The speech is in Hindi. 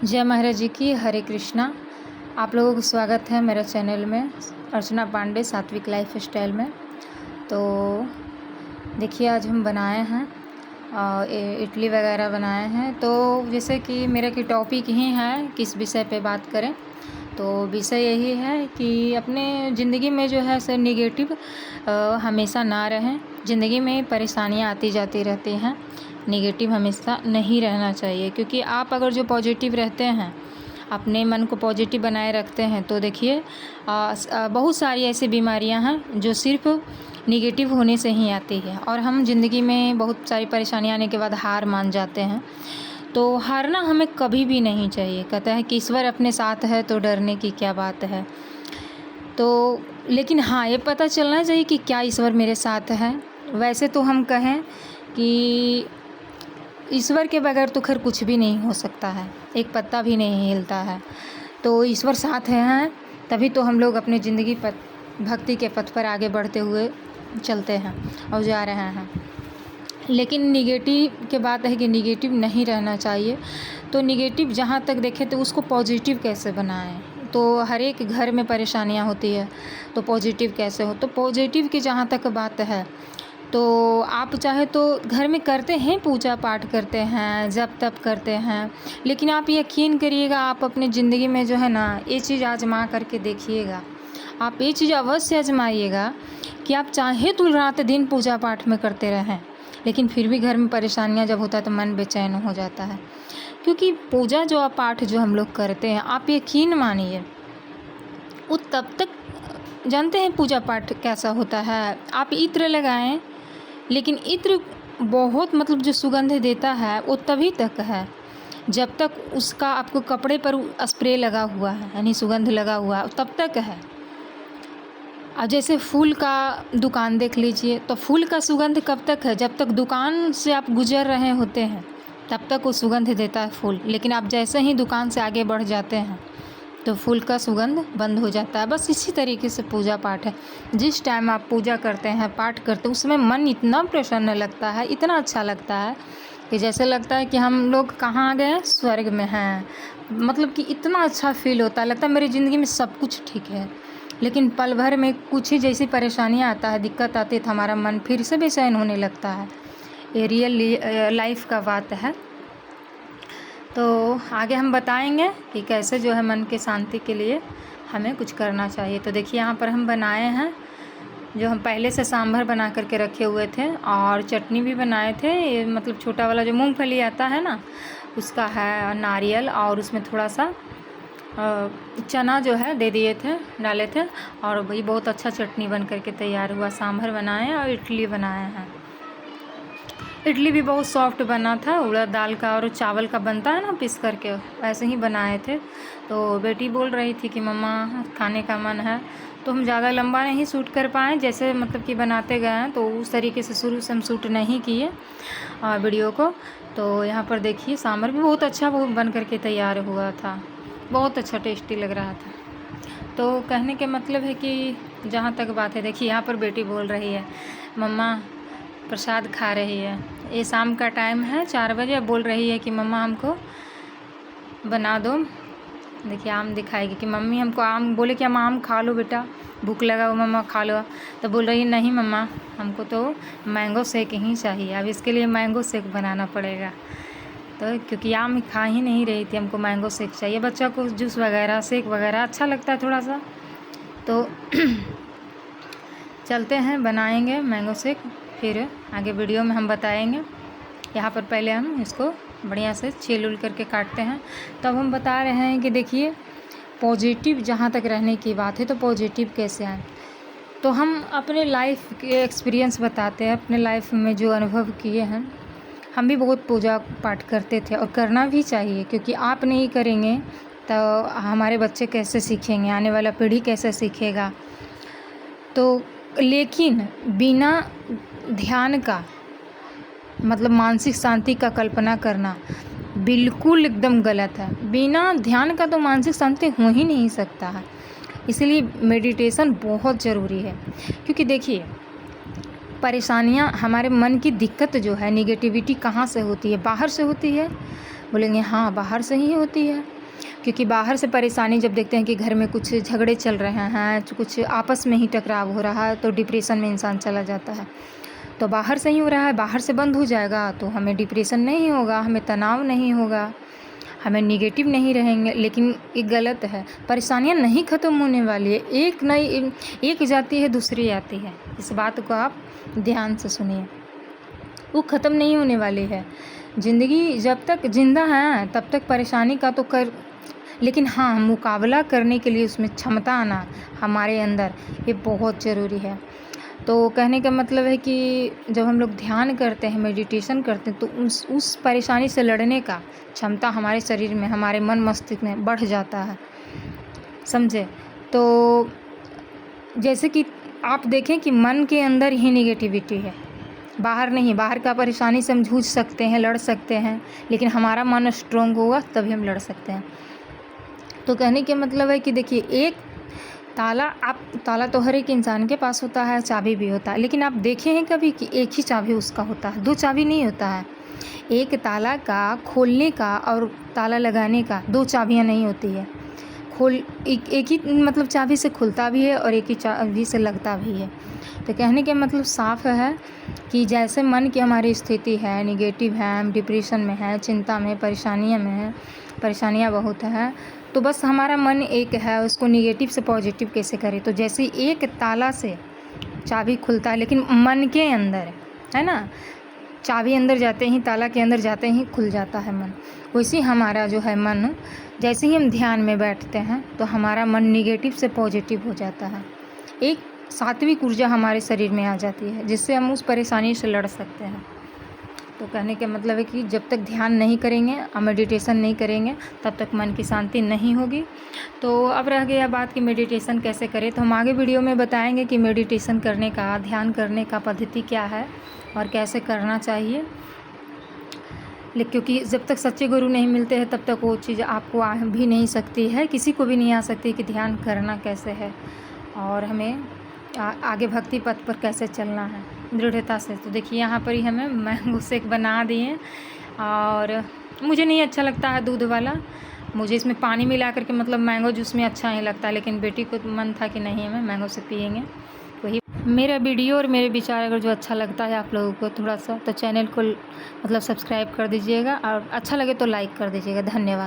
जय महाराज जी की। हरे कृष्णा। आप लोगों को स्वागत है मेरे चैनल में, अर्चना पांडे सात्विक लाइफ स्टाइल में। तो देखिए आज हम बनाए हैं इडली वगैरह बनाए हैं। तो जैसे कि मेरा की टॉपिक ही है किस विषय पे बात करें, तो विषय यही है कि अपने ज़िंदगी में जो है सर निगेटिव हमेशा ना रहें। ज़िंदगी में परेशानियां आती जाती रहती हैं, निगेटिव हमेशा नहीं रहना चाहिए। क्योंकि आप अगर जो पॉजिटिव रहते हैं, अपने मन को पॉजिटिव बनाए रखते हैं, तो देखिए बहुत सारी ऐसी बीमारियां हैं जो सिर्फ निगेटिव होने से ही आती है। और हम ज़िंदगी में बहुत सारी परेशानियां आने के बाद हार मान जाते हैं। तो हारना हमें कभी भी नहीं चाहिए। कहता है कि ईश्वर अपने साथ है तो डरने की क्या बात है। तो लेकिन हाँ, ये पता चलना चाहिए कि क्या ईश्वर मेरे साथ है। वैसे तो हम कहें कि ईश्वर के बगैर तो खैर कुछ भी नहीं हो सकता है, एक पत्ता भी नहीं हिलता है। तो ईश्वर साथ हैं तभी तो हम लोग अपनी ज़िंदगी भक्ति के पथ पर आगे बढ़ते हुए चलते हैं और जा रहे हैं। लेकिन निगेटिव के बात है कि निगेटिव नहीं रहना चाहिए। तो निगेटिव जहाँ तक देखें तो उसको पॉजिटिव कैसे बनाएं। तो हर एक घर में परेशानियाँ होती है, तो पॉजिटिव कैसे हो। तो पॉजिटिव की जहाँ तक बात है, तो आप चाहे तो घर में करते हैं, पूजा पाठ करते हैं, जप तप करते हैं, लेकिन आप यकीन करिएगा आप अपनी ज़िंदगी में जो है ना, ये चीज़ आजमा करके देखिएगा। आप ये चीज़ अवश्य आजमाइएगा कि आप चाहे तो रात दिन पूजा पाठ में करते रहें, लेकिन फिर भी घर में परेशानियां जब होता है तो मन बेचैन हो जाता है। क्योंकि पूजा जो आप पाठ जो हम लोग करते हैं, आप यकीन मानिए वो तब तक जानते हैं पूजा पाठ कैसा होता है। आप इत्र लगाएं, लेकिन इत्र बहुत मतलब जो सुगंध देता है वो तभी तक है जब तक उसका आपको कपड़े पर स्प्रे लगा हुआ है, यानी सुगंध लगा हुआ है, तब तक है। अब जैसे फूल का दुकान देख लीजिए, तो फूल का सुगंध कब तक है, जब तक दुकान से आप गुजर रहे होते हैं तब तक वो सुगंध देता है फूल। लेकिन आप जैसे ही दुकान से आगे बढ़ जाते हैं तो फूल का सुगंध बंद हो जाता है। बस इसी तरीके से पूजा पाठ है। जिस टाइम आप पूजा करते हैं, पाठ करते हैं, उसमें मन इतना प्रसन्न लगता है, इतना अच्छा लगता है कि जैसे लगता है कि हम लोग कहाँ आ गए हैं, स्वर्ग में हैं। मतलब कि इतना अच्छा फील होता है, लगता है मेरी ज़िंदगी में सब कुछ ठीक है। लेकिन पल भर में कुछ ही जैसी परेशानियाँ आता है, दिक्कत आती है, तो हमारा मन फिर से बेचैन होने लगता है। ये रियल लाइफ का बात है। तो आगे हम बताएंगे कि कैसे जो है मन के शांति के लिए हमें कुछ करना चाहिए। तो देखिए यहाँ पर हम बनाए हैं, जो हम पहले से सांभर बना करके रखे हुए थे, और चटनी भी बनाए थे। ये मतलब छोटा वाला जो मूंगफली आता है ना, उसका है, और नारियल, और उसमें थोड़ा सा चना जो है दे दिए थे, डाले थे, और वही बहुत अच्छा चटनी बन करके तैयार हुआ। सांभर बनाए और इडली बनाए हैं। इडली भी बहुत सॉफ्ट बना था, उड़द दाल का और चावल का बनता है ना पीस करके, वैसे ही बनाए थे। तो बेटी बोल रही थी कि मम्मा खाने का मन है। तो हम ज़्यादा लंबा नहीं शूट कर पाए, जैसे मतलब कि बनाते गए हैं तो उस तरीके से शुरू से हम शूट नहीं किए वीडियो को। तो यहाँ पर देखिए सांभर भी बहुत अच्छा बन करके तैयार हुआ था, बहुत अच्छा टेस्टी लग रहा था। तो कहने के मतलब है कि जहाँ तक बात है, देखिए यहाँ पर बेटी बोल रही है मम्मा प्रसाद खा रही है। ये शाम का टाइम है 4 बजे, बोल रही है कि मम्मा हमको बना दो। देखिए आम दिखाएगी कि मम्मी हमको आम, बोले कि हम आम खा लो बेटा, भूख लगा हो मम्मा खा लो। तो बोल रही है नहीं मम्मा हमको तो मैंगो शेक ही चाहिए। अब इसके लिए मैंगो शेक बनाना पड़ेगा, तो क्योंकि आम खा ही नहीं रही थी, हमको मैंगो शेक चाहिए। बच्चा को जूस वगैरह शेक वगैरह अच्छा लगता है थोड़ा सा। तो चलते हैं, बनाएंगे मैंगो शेक, फिर आगे वीडियो में हम बताएंगे। यहाँ पर पहले हम इसको बढ़िया से छील उल करके काटते हैं। तो अब हम बता रहे हैं कि देखिए पॉजिटिव जहाँ तक रहने की बात है, तो पॉजिटिव कैसे आए। तो हम अपने लाइफ के एक्सपीरियंस बताते हैं, अपने लाइफ में जो अनुभव किए हैं। हम भी बहुत पूजा पाठ करते थे और करना भी चाहिए, क्योंकि आप नहीं करेंगे तो हमारे बच्चे कैसे सीखेंगे, आने वाला पीढ़ी कैसे सीखेगा। तो लेकिन बिना ध्यान का मतलब मानसिक शांति का कल्पना करना बिल्कुल एकदम गलत है। बिना ध्यान का तो मानसिक शांति हो ही नहीं सकता है। इसलिए मेडिटेशन बहुत ज़रूरी है। क्योंकि देखिए परेशानियां, हमारे मन की दिक्कत जो है, निगेटिविटी कहाँ से होती है, बाहर से होती है। बोलेंगे हाँ बाहर से ही होती है, क्योंकि बाहर से परेशानी जब देखते हैं कि घर में कुछ झगड़े चल रहे हैं, कुछ आपस में ही टकराव हो रहा है, तो डिप्रेशन में इंसान चला जाता है। तो बाहर से ही हो रहा है, बाहर से बंद हो जाएगा तो हमें डिप्रेशन नहीं होगा, हमें तनाव नहीं होगा, हमें निगेटिव नहीं रहेंगे। लेकिन ये गलत है, परेशानियां नहीं ख़त्म होने वाली है, एक जाती है दूसरी आती है। इस बात को आप ध्यान से सुनिए, वो ख़त्म नहीं होने वाली है। ज़िंदगी जब तक जिंदा है तब तक परेशानी का तो कर, लेकिन हाँ, मुकाबला करने के लिए उसमें क्षमता आना हमारे अंदर, ये बहुत ज़रूरी है। तो कहने का मतलब है कि जब हम लोग ध्यान करते हैं, मेडिटेशन करते हैं, तो उस परेशानी से लड़ने का क्षमता हमारे शरीर में, हमारे मन मस्तिष्क में बढ़ जाता है, समझे। तो जैसे कि आप देखें कि मन के अंदर ही नेगेटिविटी है, बाहर नहीं। बाहर का परेशानी से हम जूझ सकते हैं, लड़ सकते हैं, लेकिन हमारा मन स्ट्रोंग होगा तभी हम लड़ सकते हैं। तो कहने का मतलब है कि देखिए, एक ताला तो हर एक इंसान के पास होता है, चाबी भी होता है, लेकिन आप देखे हैं कभी कि एक ही चाबी उसका होता है, 2 चाबी नहीं होता है। एक ताला का खोलने का और ताला लगाने का 2 चाबियां नहीं होती है। एक ही मतलब चाबी से खुलता भी है और एक ही चाबी से लगता भी है। तो कहने का मतलब साफ है कि जैसे मन की हमारी स्थिति है, निगेटिव है, हम डिप्रेशन में है, चिंता में, परेशानियाँ में है, परेशानियाँ बहुत हैं, तो बस हमारा मन एक है, उसको निगेटिव से पॉजिटिव कैसे करें। तो जैसे एक ताला से चाबी खुलता है, लेकिन मन के अंदर है ना, चाबी अंदर जाते ही, ताला के अंदर जाते ही खुल जाता है मन। वैसे हमारा जो है मन, जैसे ही हम ध्यान में बैठते हैं तो हमारा मन निगेटिव से पॉजिटिव हो जाता है, एक सात्विक ऊर्जा हमारे शरीर में आ जाती है, जिससे हम उस परेशानी से लड़ सकते हैं। तो कहने का मतलब है कि जब तक ध्यान नहीं करेंगे और मेडिटेशन नहीं करेंगे तब तक मन की शांति नहीं होगी। तो अब रह गया बात कि मेडिटेशन कैसे करें, तो हम आगे वीडियो में बताएंगे कि मेडिटेशन करने का, ध्यान करने का पद्धति क्या है और कैसे करना चाहिए। लेकिन क्योंकि जब तक सच्चे गुरु नहीं मिलते हैं तब तक वो चीज़ आपको आ भी नहीं सकती है, किसी को भी नहीं आ सकती कि ध्यान करना कैसे है और हमें आगे भक्ति पथ पर कैसे चलना है दृढ़ता से। तो देखिए, यहाँ पर ही हमें मैंगो शेक बना दिए, और मुझे नहीं अच्छा लगता है दूध वाला, मुझे इसमें पानी मिला करके मतलब मैंगो जूस में अच्छा नहीं लगता, लेकिन बेटी को मन था कि नहीं, हमें मैंगो शेक पिएंगे। वही मेरा वीडियो और मेरे विचार अगर जो अच्छा लगता है आप लोगों को थोड़ा सा, तो चैनल को मतलब सब्सक्राइब कर दीजिएगा, और अच्छा लगे तो लाइक कर दीजिएगा। धन्यवाद।